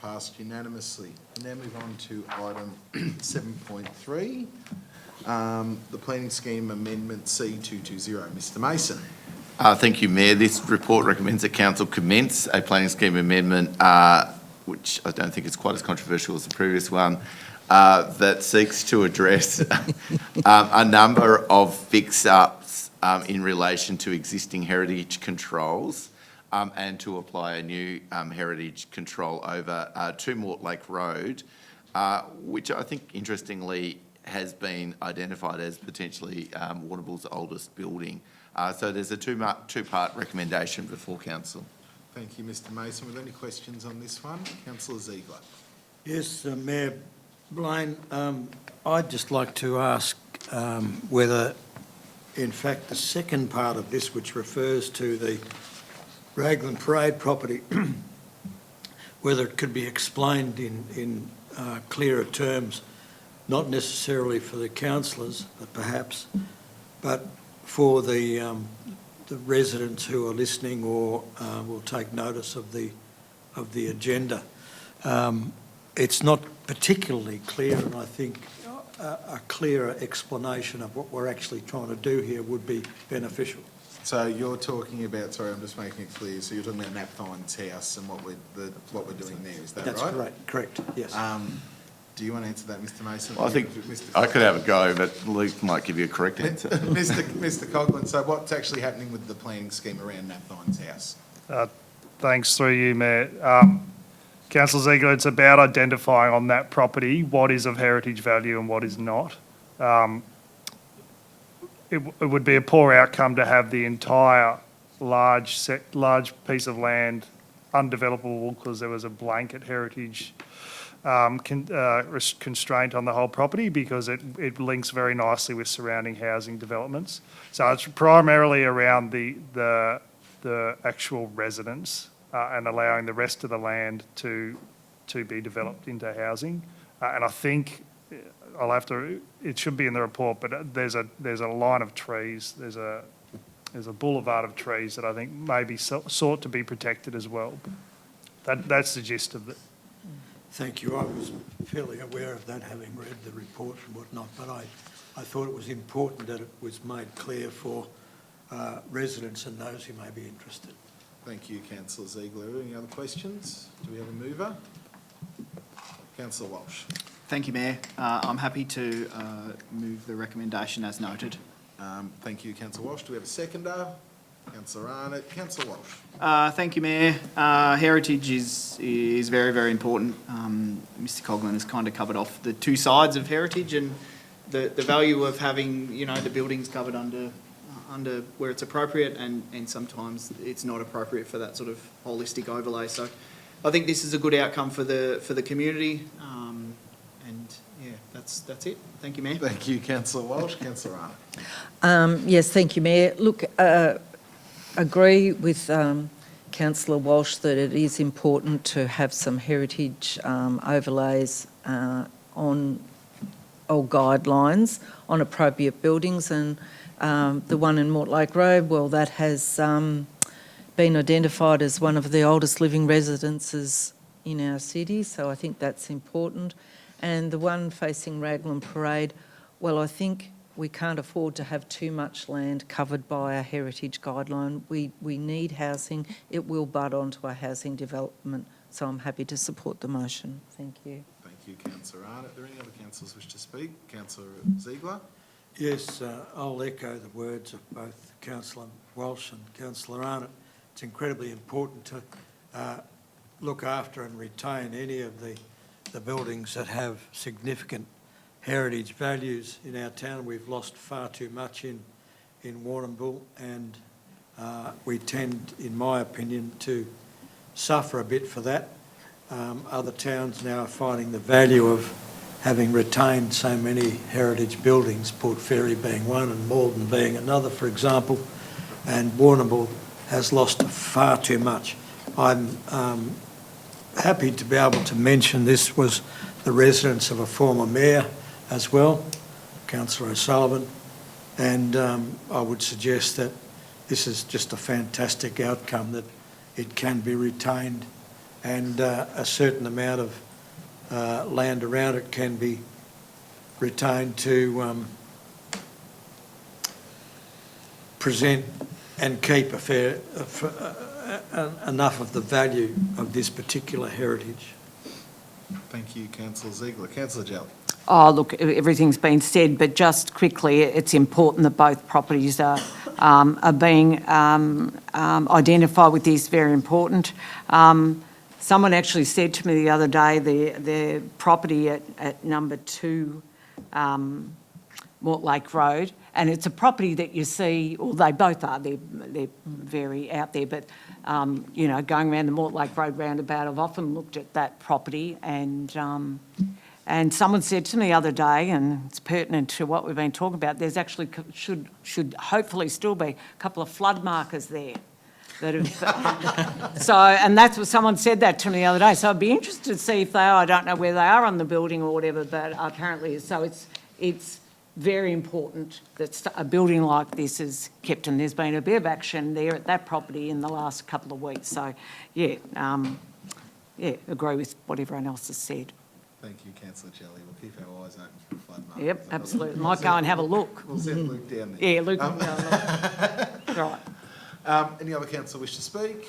passed unanimously. We'll now move on to item 7.3, the Planning Scheme Amendment C220. Mr Mason. Thank you, Mayor. This report recommends that Council commence a planning scheme amendment, which I don't think is quite as controversial as the previous one, that seeks to address a number of fix-ups in relation to existing heritage controls and to apply a new heritage control over 2 Mortlake Road, which I think, interestingly, has been identified as potentially Warrnambool's oldest building. So there's a two-part recommendation before Council. Thank you, Mr Mason. Were there any questions on this one? Councillor Ziegler. Yes, Mayor Blaine, I'd just like to ask whether, in fact, the second part of this, which refers to the Raglan Parade property, whether it could be explained in clearer terms, not necessarily for the councillors, but perhaps, but for the residents who are listening or will take notice of the agenda. It's not particularly clear, and I think a clearer explanation of what we're actually trying to do here would be beneficial. So you're talking about, sorry, I'm just making it clear, so you're talking about Napthine's house and what we're doing there, is that right? That's correct, yes. Do you want to answer that, Mr Mason? Well, I think I could have a go, but Luke might give you a correct answer. Mr Coghlan, so what's actually happening with the planning scheme around Napthine's house? Thanks through you, Mayor. Councillor Ziegler, it's about identifying on that property what is of heritage value and what is not. It would be a poor outcome to have the entire large piece of land undevelopable because there was a blanket heritage constraint on the whole property, because it links very nicely with surrounding housing developments. So it's primarily around the actual residents and allowing the rest of the land to be developed into housing. And I think it should be in the report, but there's a line of trees, there's a boulevard of trees that I think may be sought to be protected as well. That's the gist of it. Thank you. I was fairly aware of that, having read the report and whatnot, but I thought it was important that it was made clear for residents and those who may be interested. Thank you, Councillor Ziegler. Any other questions? Do we have a mover? Councillor Walsh. Thank you, Mayor. I'm happy to move the recommendation as noted. Thank you, Councillor Walsh. Do we have a seconder? Councillor Arnott. Councillor Walsh. Thank you, Mayor. Heritage is very, very important. Mr Coghlan has kind of covered off the two sides of heritage and the value of having, you know, the buildings covered under where it's appropriate, and sometimes it's not appropriate for that sort of holistic overlay. So I think this is a good outcome for the community. And yeah, that's it. Thank you, Mayor. Thank you, Councillor Walsh. Councillor Arnott. Yes, thank you, Mayor. Look, agree with Councillor Walsh that it is important to have some heritage overlays on old guidelines on appropriate buildings, and the one in Mortlake Road, well, that has been identified as one of the oldest living residences in our city, so I think that's important. And the one facing Raglan Parade, well, I think we can't afford to have too much land covered by a heritage guideline. We need housing. It will butt onto our housing development, so I'm happy to support the motion. Thank you. Thank you, Councillor Arnott. Are there any other councillors wish to speak? Councillor Ziegler? Yes, I'll echo the words of both Councillor Walsh and Councillor Arnott. It's incredibly important to look after and retain any of the buildings that have significant heritage values in our town. We've lost far too much in Warrnambool, and we tend, in my opinion, to suffer a bit for that. Other towns now are finding the value of having retained so many heritage buildings, Port Fairy being one and Malden being another, for example, and Warrnambool has lost far too much. I'm happy to be able to mention this was the residence of a former mayor as well, Councillor O'Sullivan, and I would suggest that this is just a fantastic outcome, that it can be retained, and a certain amount of land around it can be retained to present and keep enough of the value of this particular heritage. Thank you, Councillor Ziegler. Councillor Jelly. Oh, look, everything's been said, but just quickly, it's important that both properties are being identified with this, very important. Someone actually said to me the other day, the property at number 2 Mortlake Road, and it's a property that you see, well, they both are, they're very out there, but, you know, going around the Mortlake Road roundabout, I've often looked at that property, and someone said to me the other day, and it's pertinent to what we've been talking about, there's actually, should hopefully still be a couple of flood markers there that have, so, and that's what someone said that to me the other day, so I'd be interested to see if they are. I don't know where they are on the building or whatever, but apparently, so it's very important that a building like this is kept, and there's been a bit of action there at that property in the last couple of weeks, so yeah, agree with what everyone else has said. Thank you, Councillor Jelly. We'll keep our eyes open for flood markers. Yep, absolutely. Might go and have a look. We'll send Luke down there. Yeah, Luke can go and look. Right. Any other councillor wish to speak?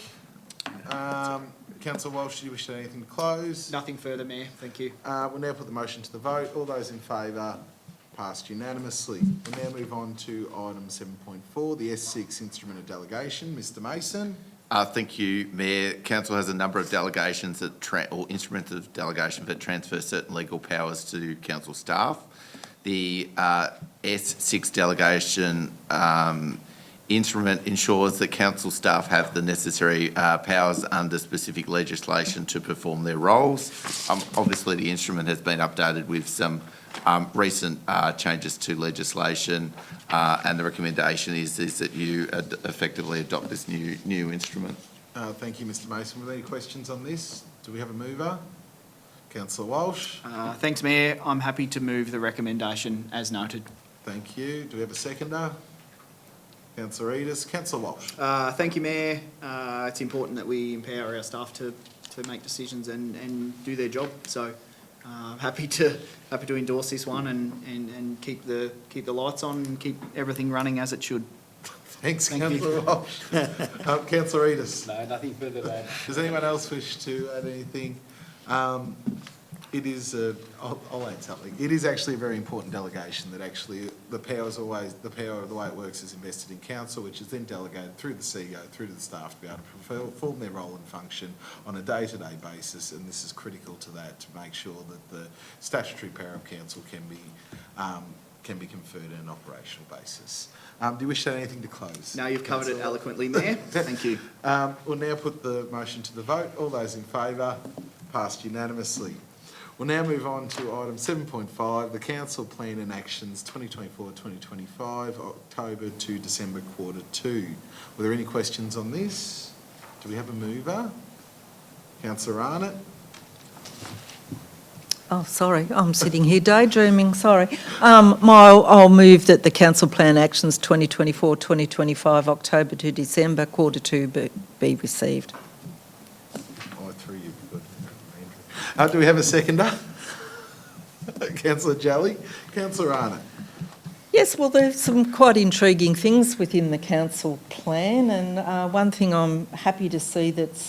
Councillor Walsh, do you wish to add anything to close? Nothing further, Mayor. Thank you. We'll now put the motion to the vote. All those in favour, passed unanimously. We'll now move on to item 7.4, the S6 Instrument of Delegation. Mr Mason. Thank you, Mayor. Council has a number of delegations that or instruments of delegation that transfer certain legal powers to council staff. The S6 delegation instrument ensures that council staff have the necessary powers under specific legislation to perform their roles. Obviously, the instrument has been updated with some recent changes to legislation, and the recommendation is that you effectively adopt this new instrument. Thank you, Mr Mason. Were there any questions on this? Do we have a mover? Councillor Walsh. Thanks, Mayor. I'm happy to move the recommendation as noted. Thank you. Do we have a seconder? Councillor Edis. Councillor Walsh. Thank you, Mayor. It's important that we empower our staff to make decisions and do their job. So happy to endorse this one and keep the lights on and keep everything running as it should. Thanks, Councillor Walsh. Councillor Edis. No, nothing further to add. Does anyone else wish to add anything? It is, I'll add something. It is actually a very important delegation that actually the power of the way it works is invested in council, which is then delegated through the CEO, through to the staff to be able to perform their role and function on a day-to-day basis, and this is critical to that, to make sure that the statutory power of council can be conferred on an operational basis. Do you wish to add anything to close? No, you've covered it eloquently, Mayor. Thank you. We'll now put the motion to the vote. All those in favour, passed unanimously. We'll now move on to item 7.5, the Council Plan and Actions 2024-2025, October to December Q2. Were there any questions on this? Do we have a mover? Councillor Arnott. Oh, sorry, I'm sitting here daydreaming, sorry. I'll move that the council plan actions 2024-2025, October to December, quarter two be received. Oh, 3, you'd be good. Do we have a seconder? Councillor Jelly. Councillor Arnott. Yes, well, there's some quite intriguing things within the council plan, and one thing I'm happy to see that's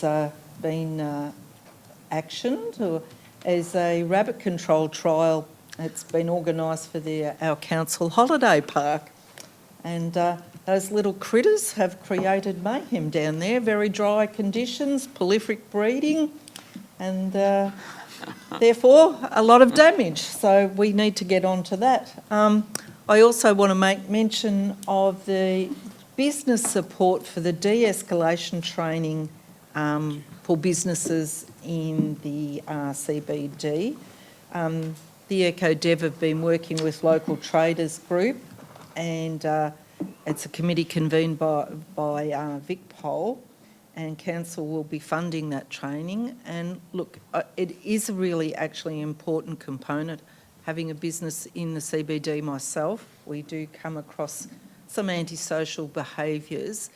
been actioned is a rabbit control trial. It's been organised for our council holiday park, and those little critters have created mayhem down there. Very dry conditions, prolific breeding, and therefore a lot of damage. So we need to get on to that. I also want to make mention of the business support for the de-escalation training for businesses in the CBD. The EcoDev have been working with local traders group, and it's a committee convened by VicPol, and council will be funding that training. And look, it is a really actually important component. Having a business in the CBD myself, we do come across some antisocial behaviours,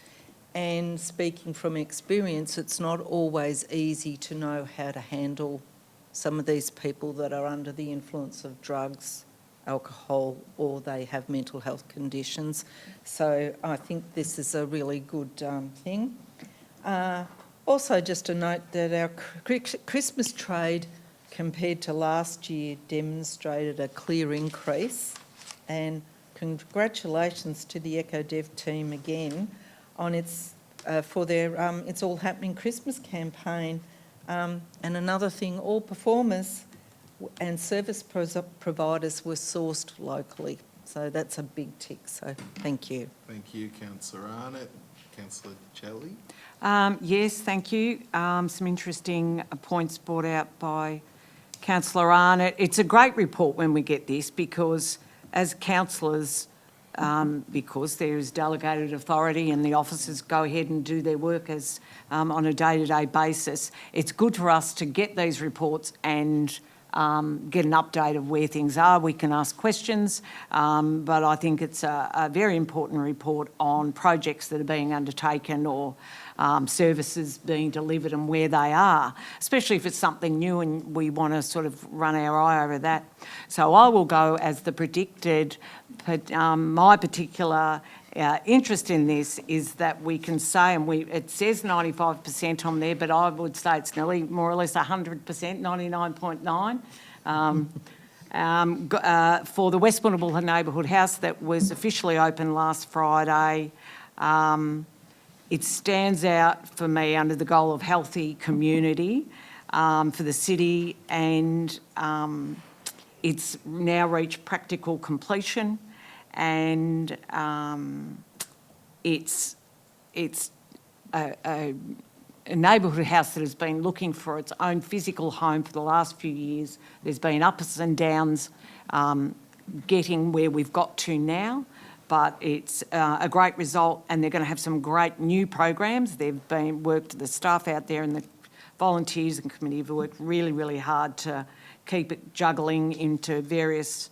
and speaking from experience, it's not always easy to know how to handle some of these people that are under the influence of drugs, alcohol, or they have mental health conditions. So I think this is a really good thing. Also, just a note that our Christmas trade compared to last year demonstrated a clear increase, and congratulations to the EcoDev team again on its for their It's All Happening Christmas campaign. And another thing, all performers and service providers were sourced locally. So that's a big tick, so thank you. Thank you, Councillor Arnott. Councillor Jelly. Yes, thank you. Some interesting points brought out by Councillor Arnott. It's a great report when we get this, because as councillors, because there is delegated authority and the officers go ahead and do their work as on a day-to-day basis, it's good for us to get these reports and get an update of where things are. We can ask questions, but I think it's a very important report on projects that are being undertaken or services being delivered and where they are, especially if it's something new and we want to sort of run our eye over that. So I will go as the predicted, but my particular interest in this is that we can say, and it says 95% on there, but I would say it's nearly more or less 100%, 99.9. For the West Warrnambool Neighbourhood House that was officially opened last Friday, it stands out for me under the goal of healthy community for the city, and it's now reached practical completion, and it's a neighbourhood house that has been looking for its own physical home for the last few years. There's been ups and downs getting where we've got to now, but it's a great result, and they're going to have some great new programs. They've worked, the staff out there and the volunteers and committee have worked really, really hard to keep it juggling into various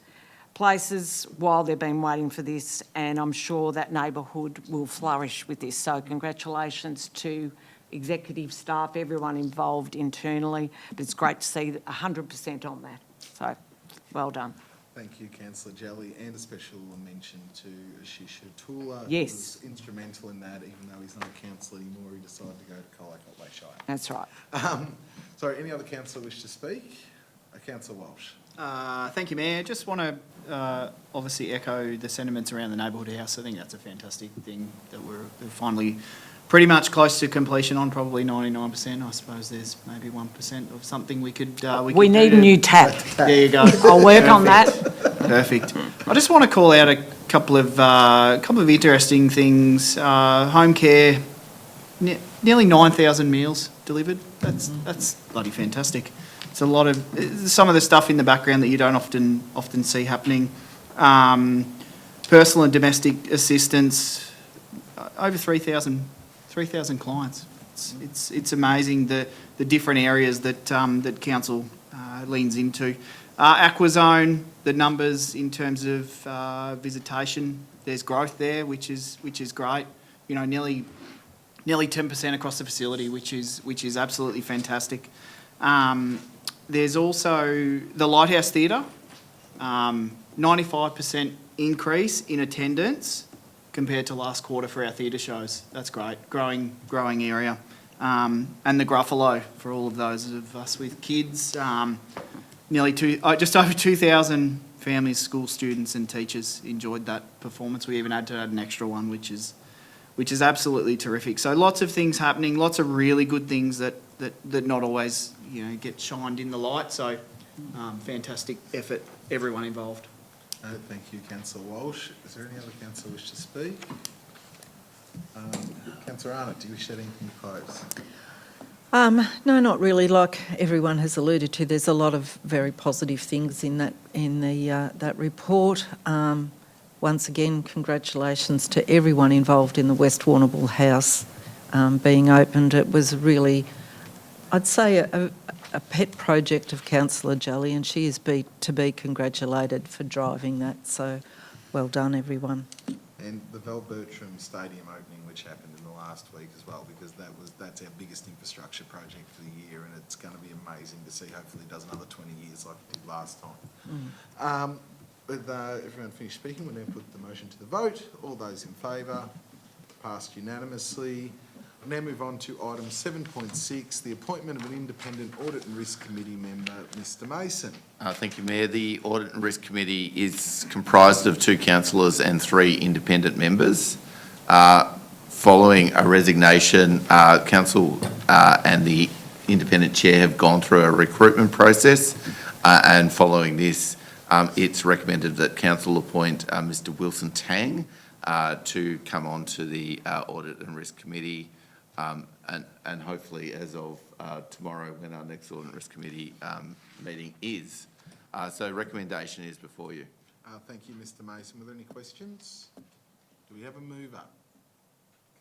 places while they've been waiting for this, and I'm sure that neighbourhood will flourish with this. So congratulations to executive staff, everyone involved internally, but it's great to see 100% on that. So well done. Thank you, Councillor Jelly, and a special mention to Ashish Tula. Yes. Who was instrumental in that, even though he's not a councillor anymore, he decided to go to Colac Shire. That's right. Sorry, any other councillor wish to speak? Councillor Walsh. Thank you, Mayor. Just want to obviously echo the sentiments around the neighbourhood house. I think that's a fantastic thing that we're finally pretty much close to completion on, probably 99%. I suppose there's maybe 1% of something we could We need a new tap. There you go. I'll work on that. Perfect. I just want to call out a couple of interesting things. Home care, nearly 9,000 meals delivered. That's bloody fantastic. It's a lot of some of the stuff in the background that you don't often see happening. Personal and domestic assistance, over 3,000 clients. It's amazing the different areas that that council leans into. Aquazone, the numbers in terms of visitation, there's growth there, which is great. You know, nearly 10% across the facility, which is absolutely fantastic. There's also the Lighthouse Theatre, 95% increase in attendance compared to last quarter for our theatre shows. That's great, growing area. And the Gruffalo for all of those of us with kids. Just over 2,000 families, school students and teachers enjoyed that performance. We even had to add an extra one, which is absolutely terrific. So lots of things happening, lots of really good things that not always, you know, get shined in the light. So fantastic effort, everyone involved. Thank you, Councillor Walsh. Is there any other councillor wish to speak? Councillor Arnott, do you wish to add anything to close? No, not really. Like everyone has alluded to, there's a lot of very positive things in that report. Once again, congratulations to everyone involved in the West Warrnambool House being opened. It was really, I'd say, a pet project of Councillor Jolly, and she is to be congratulated for driving that. So, well done, everyone. And the Val Bertram Stadium opening, which happened in the last week as well, because that's our biggest infrastructure project for the year, and it's going to be amazing to see. Hopefully, it does another 20 years like it did last time. With everyone finished speaking, we'll now put the motion to the vote. All those in favour, passed unanimously. We'll now move on to item 7.6, the appointment of an independent Audit and Risk Committee member, Mr Mason. Thank you, Mayor. The Audit and Risk Committee is comprised of 2 councillors and 3 independent members. Following a resignation, Council and the independent chair have gone through a recruitment process, and following this, it's recommended that Council appoint Mr Wilson Tang to come on to the Audit and Risk Committee, and hopefully as of tomorrow when our next Audit and Risk Committee meeting is. So recommendation is before you. Thank you, Mr Mason. Were there any questions? Do we have a mover?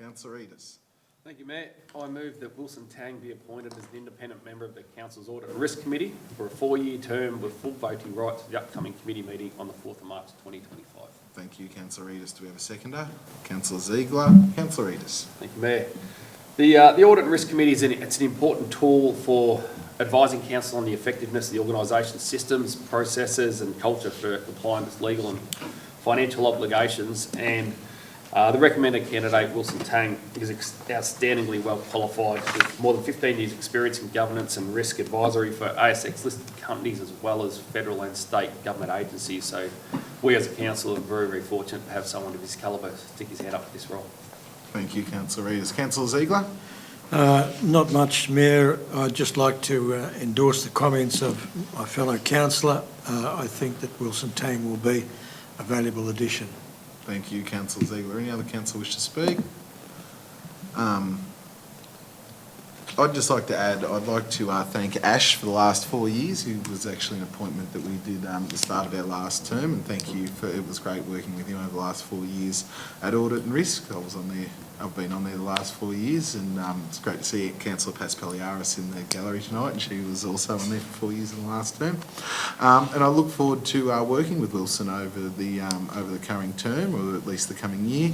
Councillor Edis. Thank you, Mayor. I move that Wilson Tang be appointed as an independent member of the Council's Audit and Risk Committee for a 4-year term with full voting rights at the upcoming committee meeting on the 4th of March 2025. Thank you, Councillor Edis. Do we have a seconder? Councillor Ziegler. Councillor Edis. Thank you, Mayor. The Audit and Risk Committee it's an important tool for advising Council on the effectiveness of the organisation's systems, processes and culture for compliance with legal and financial obligations, and the recommended candidate, Wilson Tang, is outstandingly well qualified with more than 15 years' experience in governance and risk advisory for ASX-listed companies as well as federal and state government agencies. So we as a council are very, very fortunate to have someone of his calibre stick his hand up for this role. Thank you, Councillor Edis. Councillor Ziegler. Not much, Mayor. I'd just like to endorse the comments of my fellow councillor. I think that Wilson Tang will be a valuable addition. Thank you, Councillor Ziegler. Any other councillor wish to speak? I'd just like to add, I'd like to thank Ash for the last 4 years. He was actually an appointment that we did at the start of our last term, and thank you it was great working with him over the last 4 years at Audit and Risk. I've been on there the last 4 years, and it's great to see Councillor Paspaliaris in the gallery tonight, and she was also on there for 4 years in the last term. And I look forward to working with Wilson over the coming term, or at least the coming year.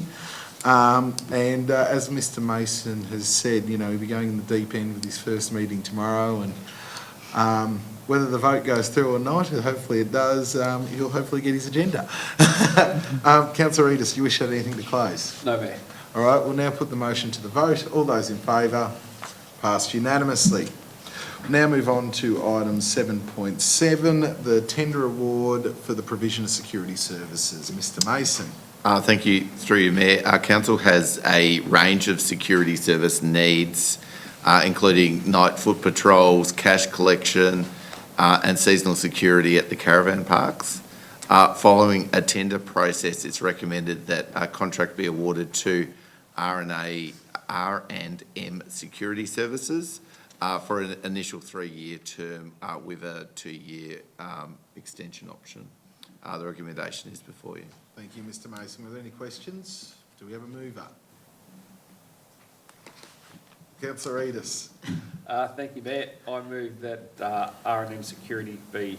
And as Mr Mason has said, you know, he'll be going in the deep end with his first meeting tomorrow, and whether the vote goes through or not, hopefully it does, he'll hopefully get his agenda. Councillor Edis, do you wish to add anything to close? No, Mayor. All right, we'll now put the motion to the vote. All those in favour, passed unanimously. We'll now move on to item 7.7, the tender award for the provision of security services. Mr Mason. Thank you. Through you, Mayor. Our council has a range of security service needs, including night foot patrols, cash collection, and seasonal security at the caravan parks. Following a tender process, it's recommended that a contract be awarded to R&M Security Services for an initial 3-year term with a 2-year extension option. The recommendation is before you. Thank you, Mr Mason. Were there any questions? Do we have a mover? Councillor Edis. Thank you, Mayor. I move that R&M Security be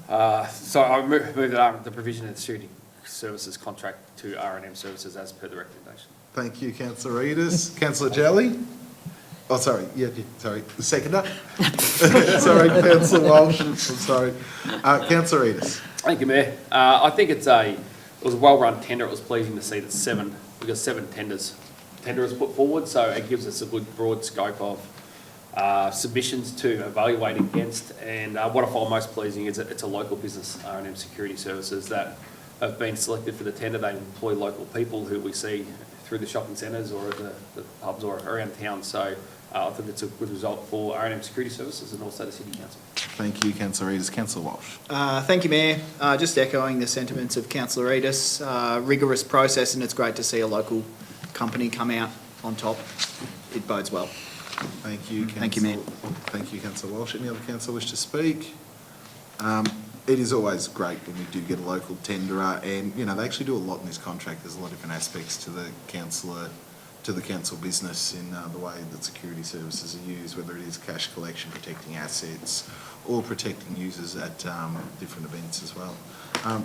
So I move the provision of the security services contract to R&M services as per the recommendation. Thank you, councillor Edis. Councillor Jelly? Oh, sorry, sorry, the seconder? Sorry, councillor Walsh, I'm sorry. Councillor Edis. Thank you, Mayor. I think it was a well-run tender. It was pleasing to see that we got seven tenders put forward, so it gives us a good broad scope of submissions to evaluate against. And what I find most pleasing is that it's a local business, R&M Security Services, that have been selected for the tender. They employ local people who we see through the shopping centres or at the pubs or around town. So I think it's a good result for R&M Security Services and also the City Council. Thank you, councillor Edis. Councillor Walsh. Thank you, Mayor. Just echoing the sentiments of councillor Edis. Rigorous process, and it's great to see a local company come out on top. It bodes well. Thank you, Thank you, Mayor. Thank you, councillor Walsh. Any other councillor wish to speak? It is always great when we do get a local tenderer, and, you know, they actually do a lot in this contract. There's a lot of different aspects to the council business in the way that security services are used, whether it is cash collection, protecting assets, or protecting users at different events as well.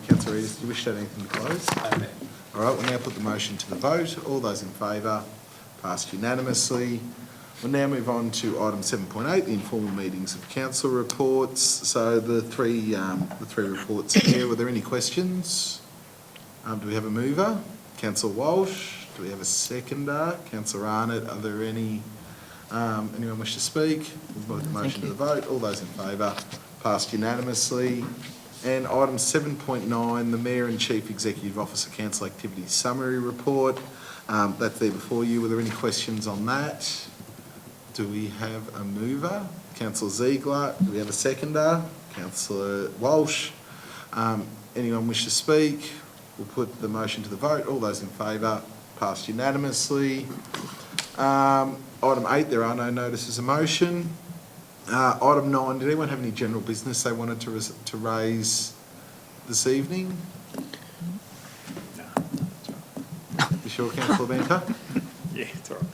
Councillor Edis, do you wish to add anything to close? Amen. All right, we'll now put the motion to the vote. All those in favour, passed unanimously. We'll now move on to item 7.8, the informal meetings of council reports. So the three reports here. Were there any questions? Do we have a mover? Councillor Walsh. Do we have a seconder? Councillor Arnott. Are there anyone wish to speak? We'll put the motion to the vote. All those in favour, passed unanimously. And item 7.9, the Mayor and Chief Executive Officer Council Activities Summary Report. That's there before you. Were there any questions on that? Do we have a mover? Councillor Ziegler. Do we have a seconder? Councillor Walsh. Anyone wish to speak? We'll put the motion to the vote. All those in favour, passed unanimously. Item 8, there are no notices of motion. Item 9, did anyone have any general business they wanted to raise this evening? No. You sure, Councillor Benter? Yeah, it's all right.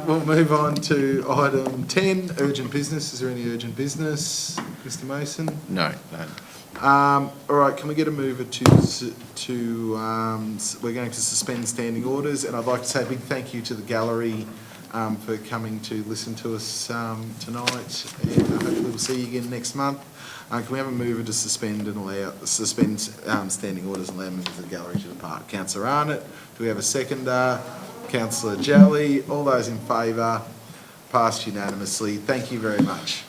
We'll move on to item 10, urgent business. Is there any urgent business, Mr Mason? No. All right, can we get a mover we're going to suspend standing orders, and I'd like to say a big thank you to the gallery for coming to listen to us tonight, and hopefully we'll see you again next month. Can we have a mover to suspend standing orders and allow members of the gallery to depart? Councillor Arnott. Do we have a seconder? Councillor Jelly. All those in favour, passed unanimously. Thank you very much.